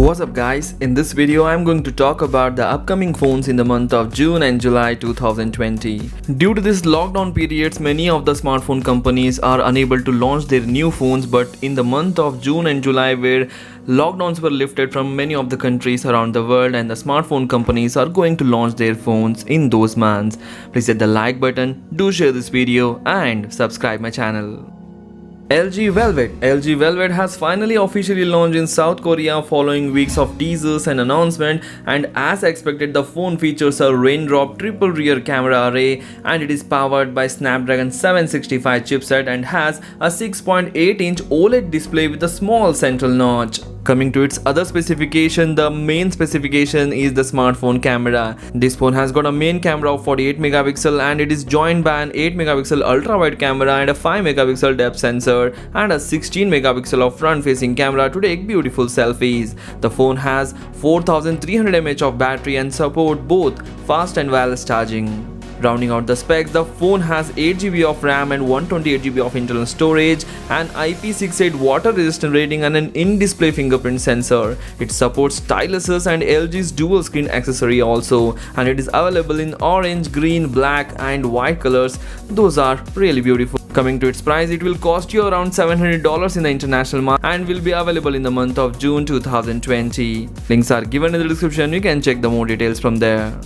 What's up guys, in this video I'm going to talk about the upcoming phones in the month of June and July 2020. Due to this lockdown periods, many of the smartphone companies are unable to launch their new phones, but in the month of June and July where lockdowns were lifted from many of the countries around the world and the smartphone companies are going to launch their phones in those months. Please hit the like button, do share this video and subscribe my channel. LG Velvet has finally officially launched in South Korea following weeks of teasers and announcement, and as expected the phone features a raindrop triple rear camera array and it is powered by Snapdragon 765 chipset and has a 6.8-inch OLED display with a small central notch. Coming to its other specification, the main specification is the smartphone camera. This phone has got a main camera of 48 megapixel and it is joined by an 8 megapixel ultra wide camera and a 5 megapixel depth sensor and a 16 megapixel of front facing camera to take beautiful selfies. The phone has 4300 mAh of battery and support both fast and wireless charging. Rounding out the specs, the phone has 8GB of RAM and 128GB of internal storage, an IP68 water resistant rating and an in-display fingerprint sensor. It supports styluses and LG's dual screen accessory also, and it is available in orange, green, black and white colors. Those are really beautiful. Coming to its price, it will cost you around $700 in the international market and will be available in the month of June 2020. Links are given in the description, you can check the more details from there.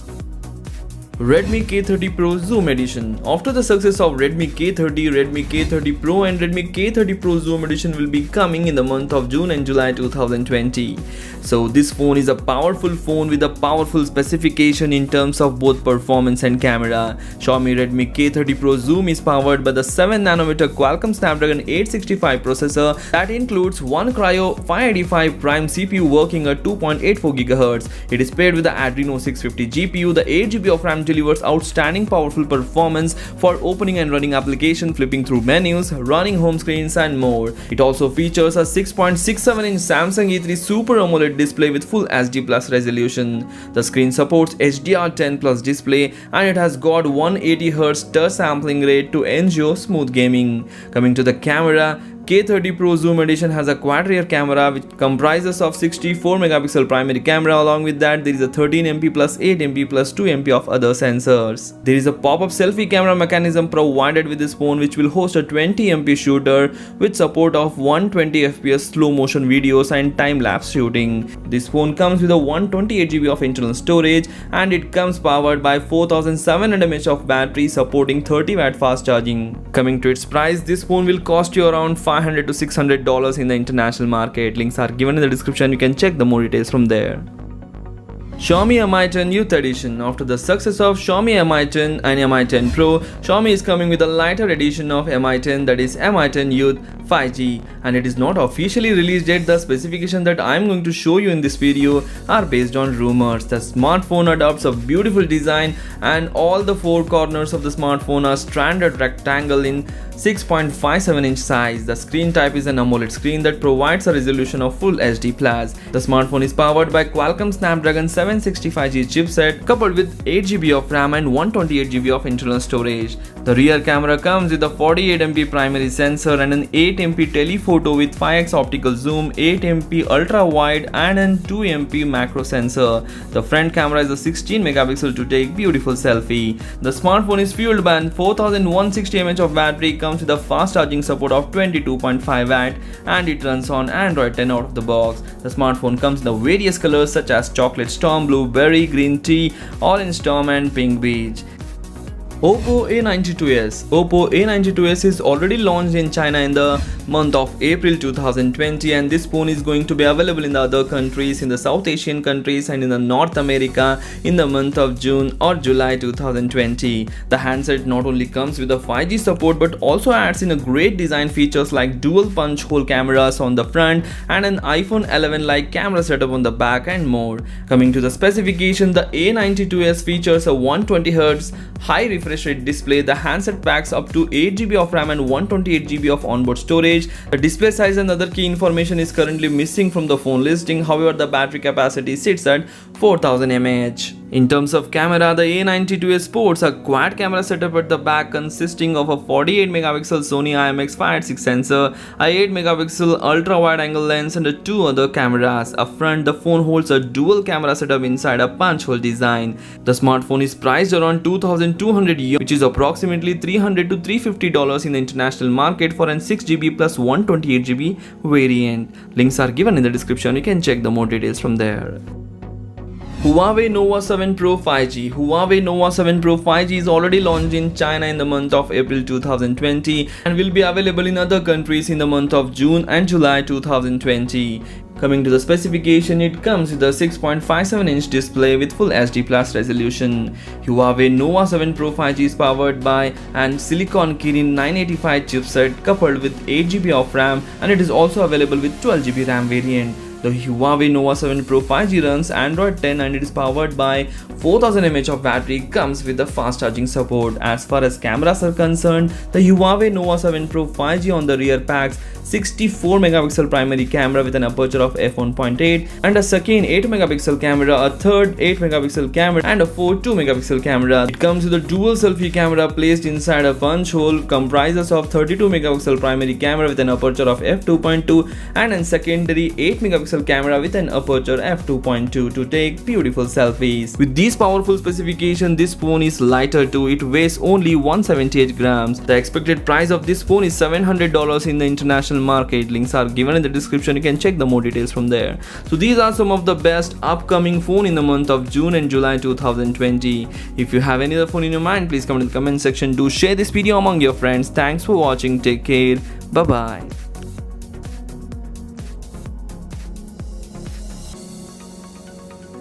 Redmi K30 Pro Zoom Edition. After the success of Redmi K30, Redmi K30 Pro and Redmi K30 Pro Zoom Edition will be coming in the month of June and July 2020. So this phone is a powerful phone with a powerful specification in terms of both performance and camera. Xiaomi Redmi K30 Pro Zoom is powered by the 7nm Qualcomm Snapdragon 865 processor that includes one Cryo 585 Prime CPU working at 2.84 GHz. It is paired with the Adreno 650 GPU. The 8GB of RAM delivers outstanding powerful performance for opening and running applications, flipping through menus, running home screens and more. It also features a 6.67-inch Samsung E3 Super AMOLED display with full HD Plus resolution. The screen supports HDR10 Plus display and it has got 180Hz touch sampling rate to ensure smooth gaming. Coming to the camera, K30 Pro Zoom Edition has a quad rear camera which comprises of 64 megapixel primary camera. Along with that, there is a 13MP plus 8MP plus 2MP of other sensors. There is a pop-up selfie camera mechanism provided with this phone which will host a 20MP shooter with support of 120fps slow motion videos and time-lapse shooting. This phone comes with a 128GB of internal storage and it comes powered by 4700 mAh of battery supporting 30W fast charging. Coming to its price, this phone will cost you around $500 to $600 in the international market. Links are given in the description, you can check the more details from there. Xiaomi Mi 10 Youth Edition. After the success of Xiaomi Mi 10 and Mi 10 Pro, Xiaomi is coming with a lighter edition of Mi 10, that is Mi 10 Youth 5G, and it is not officially released yet. The specifications that I am going to show you in this video are based on rumors. The smartphone adopts a beautiful design and all the four corners of the smartphone are standard rectangle in 6.57-inch size. The screen type is an AMOLED screen that provides a resolution of full HD+. The smartphone is powered by Qualcomm Snapdragon 765G chipset coupled with 8GB of RAM and 128GB of internal storage. The rear camera comes with a 48MP primary sensor and an 8MP telephoto with 5x optical zoom, 8MP ultra wide and an 2MP macro sensor. The front camera is a 16 megapixel to take beautiful selfie. The smartphone is fueled by an 4160 mAh of battery, comes with a fast charging support of 22.5W and it runs on Android 10 out of the box. The smartphone comes in the various colors such as chocolate storm, blueberry, green tea, orange storm and pink beige. Oppo A92S. Oppo A92S is already launched in China in the month of April 2020 and this phone is going to be available in the other countries, in the South Asian countries and in the North America in the month of June or July 2020. The handset not only comes with a 5G support but also adds in a great design features like dual punch hole cameras on the front and an iPhone 11 like camera setup on the back and more. Coming to the specification, the A92S features a 120Hz high refresh rate display. The handset packs up to 8GB of RAM and 128GB of onboard storage. The display size and other key information is currently missing from the phone listing. However, the battery capacity sits at 4000 mAh. In terms of camera, the A92S sports a quad camera setup at the back consisting of a 48 megapixel Sony IMX586 sensor, a 8 megapixel ultra wide angle lens and two other cameras. Up front, the phone holds a dual camera setup inside a punch hole design. The smartphone is priced around 2200 euros, which is approximately $300 to $350 in the international market for an 6GB plus 128GB variant. Links are given in the description, you can check the more details from there. Huawei Nova 7 Pro 5G. Huawei Nova 7 Pro 5G is already launched in China in the month of April 2020 and will be available in other countries in the month of June and July 2020. Coming to the specification, it comes with a 6.57-inch display with full HD plus resolution. Huawei Nova 7 Pro 5G is powered by an Silicon Kirin 985 chipset coupled with 8GB of RAM, and it is also available with 12GB RAM variant. The Huawei Nova 7 Pro 5G runs Android 10 and it is powered by 4000 mAh of battery, comes with the fast charging support. As far as cameras are concerned, the Huawei Nova 7 Pro 5G on the rear packs 64 megapixel primary camera with an aperture of f1.8 and a second 8 megapixel camera, a third 8 megapixel camera and a fourth 2 megapixel camera. It comes with a dual selfie camera placed inside a punch hole, comprises of 32 megapixel primary camera with an aperture of f2.2 and a secondary 8 megapixel camera with an aperture f2.2 to take beautiful selfies. With these powerful specifications, this phone is lighter too. It weighs only 178 grams. The expected price of this phone is $700 in the international market. Links are given in the description, you can check the more details from there. So these are some of the best upcoming phone in the month of June and July 2020. If you have any other phone in your mind, please comment in the comment section. Do share this video among your friends. Thanks for watching. Take care. Bye bye.